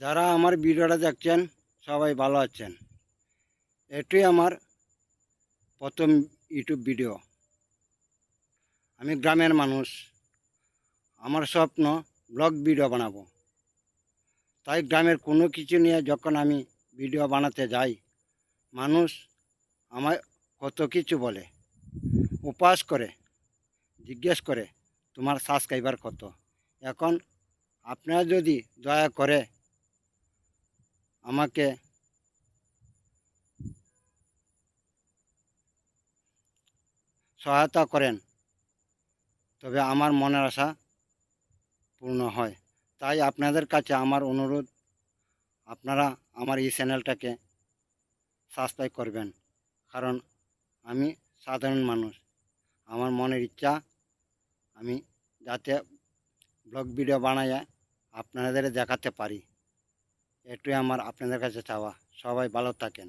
যারা আমার ভিডিওটা দেখছেন সবাই ভালো আছেন। এটাই আমার প্রথম ইউটিউব ভিডিও। আমি গ্রামের মানুষ, আমার স্বপ্ন ব্লগ ভিডিও বানাবো। তাই গ্রামের কোনো কিছু নিয়ে যখন আমি ভিডিও বানাতে যাই, মানুষ আমায় কত কিছু বলে, উপহাস করে, জিজ্ঞেস করে তোমার সাবস্ক্রাইবার কত। এখন আপনারা যদি দয়া করে আমাকে সহায়তা করেন, তবে আমার মনের আশা পূর্ণ হয়। তাই আপনাদের কাছে আমার অনুরোধ, আপনারা আমার এই চ্যানেলটাকে সাবস্ক্রাইব করবেন। কারণ আমি সাধারণ মানুষ, আমার মনের ইচ্ছা আমি যাতে ব্লগ ভিডিও বানাইয়া আপনাদের দেখাতে পারি, এটাই আমার আপনাদের কাছে চাওয়া। সবাই ভালো থাকেন।